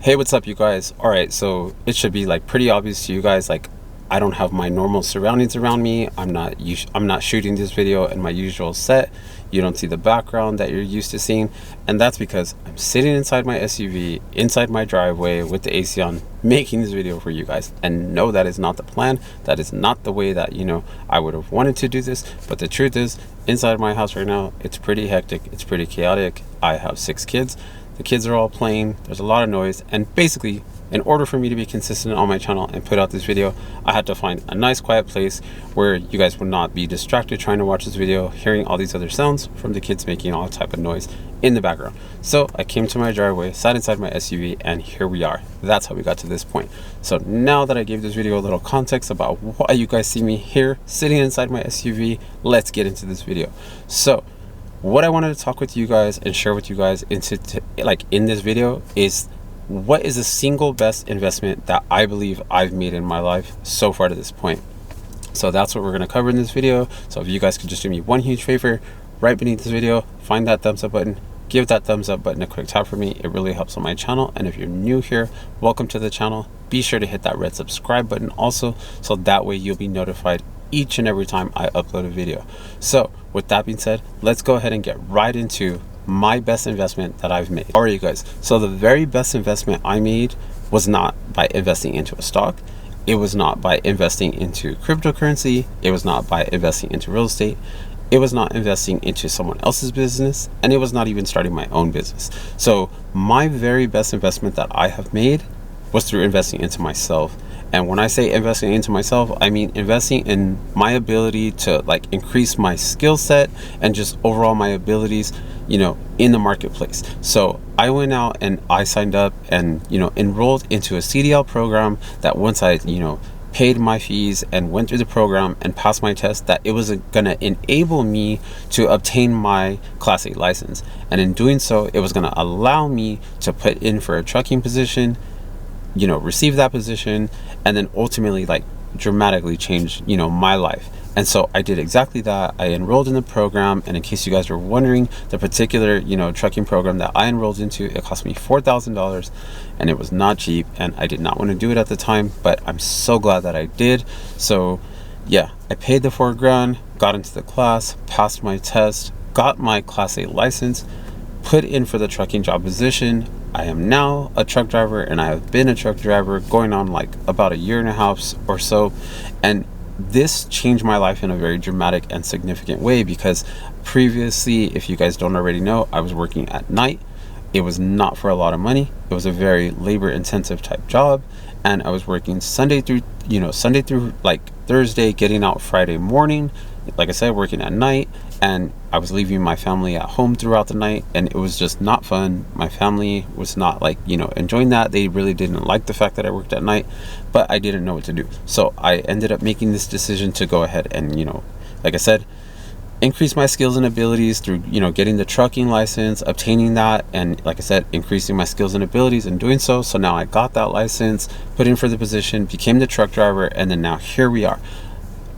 Hey, what's up, you guys? All right, so it should be like pretty obvious to you guys, like I don't have my normal surroundings around me. I'm not shooting this video in my usual set. You don't see the background that you're used to seeing, and that's because I'm sitting inside my SUV, inside my driveway with the AC on, making this video for you guys. And no, that is not the plan. That is not the way that, I would have wanted to do this. But the truth is, inside my house right now, it's pretty hectic. It's pretty chaotic. I have 6 kids. The kids are all playing, there's a lot of noise, and basically, in order for me to be consistent on my channel and put out this video, I had to find a nice quiet place where you guys would not be distracted trying to watch this video, hearing all these other sounds from the kids making all type of noise in the background. So I came to my driveway, sat inside my SUV, and here we are. That's how we got to this point. So now that I gave this video a little context about why you guys see me here, sitting inside my SUV, let's get into this video. So what I wanted to talk with you guys and share with you guys in this video is what is the single best investment that I believe I've made in my life so far to this point. So that's what we're going to cover in this video. So if you guys could just do me one huge favor, right beneath this video, find that thumbs up button, give that thumbs up button a quick tap for me. It really helps on my channel. And if you're new here, welcome to the channel. Be sure to hit that red subscribe button also, so that way you'll be notified each and every time I upload a video. So with that being said, let's go ahead and get right into my best investment that I've made. All right, you guys, so the very best investment I made was not by investing into a stock. It was not by investing into cryptocurrency. It was not by investing into real estate. It was not investing into someone else's business, and it was not even starting my own business. So my very best investment that I have made was through investing into myself. And when I say investing into myself, I mean investing in my ability to increase my skill set and just overall my abilities, in the marketplace. So I went out and I signed up and, enrolled into a CDL program that once I, paid my fees and went through the program and passed my test, that it was gonna enable me to obtain my Class A license. And in doing so, it was gonna allow me to put in for a trucking position, receive that position, and then ultimately dramatically change, my life. And so I did exactly that. I enrolled in the program, and in case you guys were wondering, the particular, trucking program that I enrolled into, it cost me $4,000, and it was not cheap, and I did not want to do it at the time, but I'm so glad that I did. So yeah, I paid the $4,000, got into the class, passed my test, got my Class A license, put in for the trucking job position. I am now a truck driver, and I have been a truck driver going on about a year and a half or so. And this changed my life in a very dramatic and significant way, because previously, if you guys don't already know, I was working at night. It was not for a lot of money. It was a very labor intensive type job, and I was working Sunday through Thursday, getting out Friday morning. Like I said, working at night, and I was leaving my family at home throughout the night, and it was just not fun. My family was not enjoying that. They really didn't like the fact that I worked at night, but I didn't know what to do. So I ended up making this decision to go ahead and, like I said, increase my skills and abilities through, getting the trucking license, obtaining that, and like I said, increasing my skills and abilities in doing so. So now I got that license, put in for the position, became the truck driver, and then now here we are.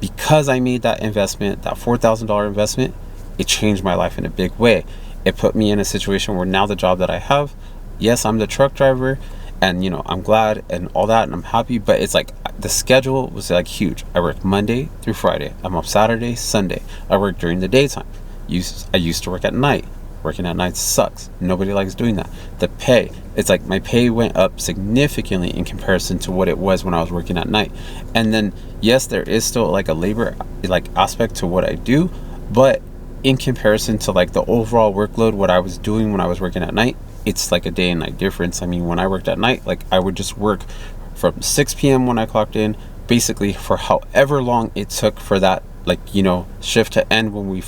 Because I made that investment, that $4,000 investment, it changed my life in a big way. It put me in a situation where now the job that I have, yes, I'm the truck driver, and I'm glad and all that, and I'm happy, but it's the schedule was huge. I work Monday through Friday. I'm up Saturday, Sunday. I work during the daytime. I used to work at night. Working at night sucks. Nobody likes doing that. The pay, it's my pay went up significantly in comparison to what it was when I was working at night. And then yes, there is still a labor aspect to what I do, but in comparison to the overall workload, what I was doing when I was working at night, it's a day and night difference. I mean, when I worked at night, I would just work from 6 p.m. when I clocked in, basically for however long it took for that shift to end, when we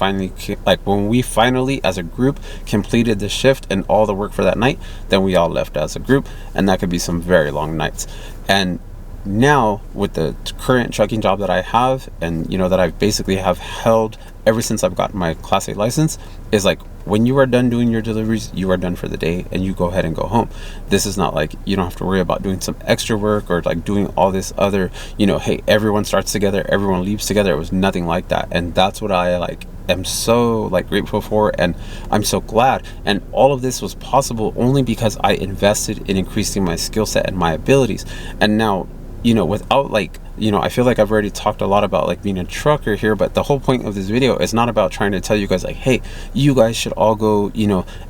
finally as a group completed the shift and all the work for that night, then we all left as a group, and that could be some very long nights. And now with the current trucking job that I have, and that I basically have held ever since I've gotten my Class A license, is when you are done doing your deliveries, you are done for the day, and you go ahead and go home. This is not you don't have to worry about doing some extra work or doing all this other, hey, everyone starts together, everyone leaves together. It was nothing like that. And that's what I am so like grateful for, and I'm so glad. And all of this was possible only because I invested in increasing my skill set and my abilities. And now, without like, I feel like I've already talked a lot about like being a trucker here, but the whole point of this video is not about trying to tell you guys like, hey, you guys should all go,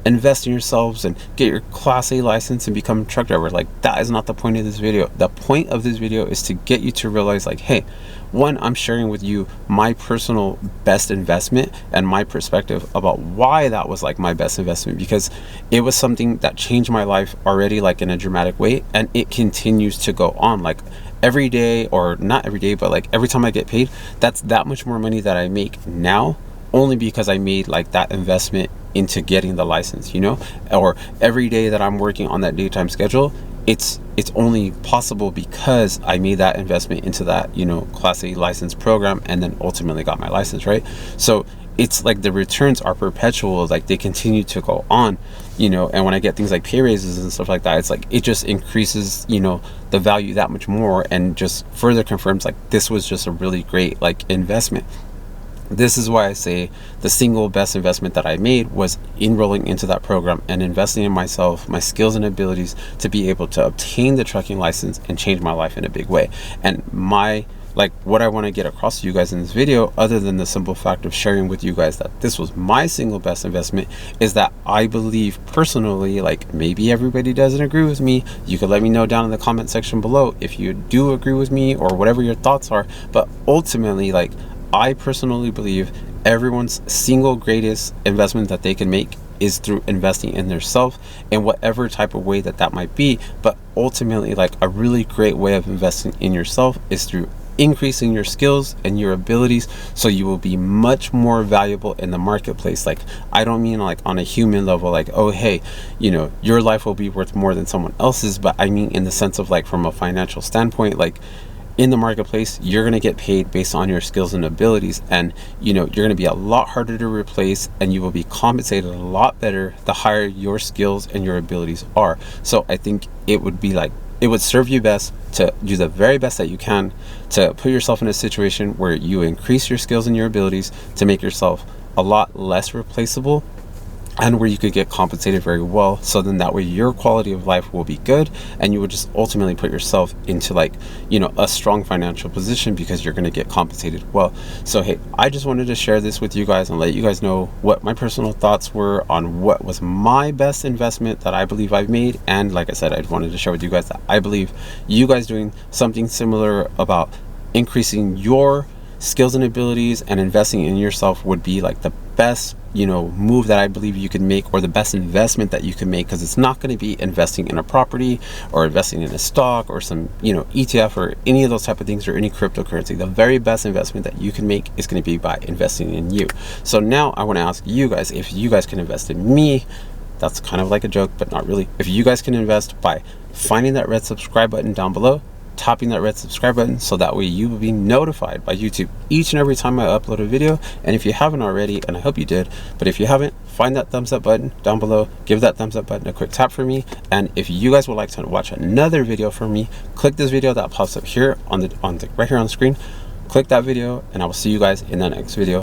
invest in yourselves and get your Class A license and become a truck driver. Like, that is not the point of this video. The point of this video is to get you to realize like, hey, one, I'm sharing with you my personal best investment and my perspective about why that was like my best investment, because it was something that changed my life already, like in a dramatic way, and it continues to go on. Like every day, or not every day, but like every time I get paid, that's that much more money that I make now, only because I made like that investment into getting the license, or every day that I'm working on that daytime schedule, it's only possible because I made that investment into that, Class A license program, and then ultimately got my license, right? So it's like the returns are perpetual, like they continue to go on, and when I get things like pay raises and stuff like that, it's like it just increases, the value that much more, and just further confirms like this was just a really great like investment. This is why I say the single best investment that I made was enrolling into that program and investing in myself, my skills and abilities to be able to obtain the trucking license and change my life in a big way. And what I want to get across to you guys in this video, other than the simple fact of sharing with you guys that this was my single best investment, is that I believe personally, like maybe everybody doesn't agree with me. You could let me know down in the comment section below if you do agree with me or whatever your thoughts are. But ultimately, like, I personally believe everyone's single greatest investment that they can make is through investing in their self, in whatever type of way that might be. But ultimately, like, a really great way of investing in yourself is through increasing your skills and your abilities, so you will be much more valuable in the marketplace. Like, I don't mean like on a human level, like, oh hey, your life will be worth more than someone else's, but I mean in the sense of like from a financial standpoint, like in the marketplace, you're going to get paid based on your skills and abilities, and you're going to be a lot harder to replace, and you will be compensated a lot better the higher your skills and your abilities are. So I think it would serve you best to do the very best that you can to put yourself in a situation where you increase your skills and your abilities to make yourself a lot less replaceable, and where you could get compensated very well. So then that way your quality of life will be good, and you would just ultimately put yourself into like, a strong financial position because you're going to get compensated well. So hey, I just wanted to share this with you guys and let you guys know what my personal thoughts were on what was my best investment that I believe I've made. And like I said, I wanted to share with you guys that I believe you guys doing something similar about increasing your skills and abilities and investing in yourself would be like the best move that I believe you can make, or the best investment that you can make, because it's not going to be investing in a property or investing in a stock or some ETF or any of those type of things, or any cryptocurrency. The very best investment that you can make is going to be by investing in you. So now I want to ask you guys if you guys can invest in me. That's kind of like a joke, but not really. If you guys can invest by finding that red subscribe button down below, tapping that red subscribe button, so that way you will be notified by YouTube each and every time I upload a video. And if you haven't already, and I hope you did, but if you haven't, find that thumbs up button down below, give that thumbs up button a quick tap for me. And if you guys would like to watch another video from me, click this video that pops up here on the right here on the screen. Click that video, and I will see you guys in the next video.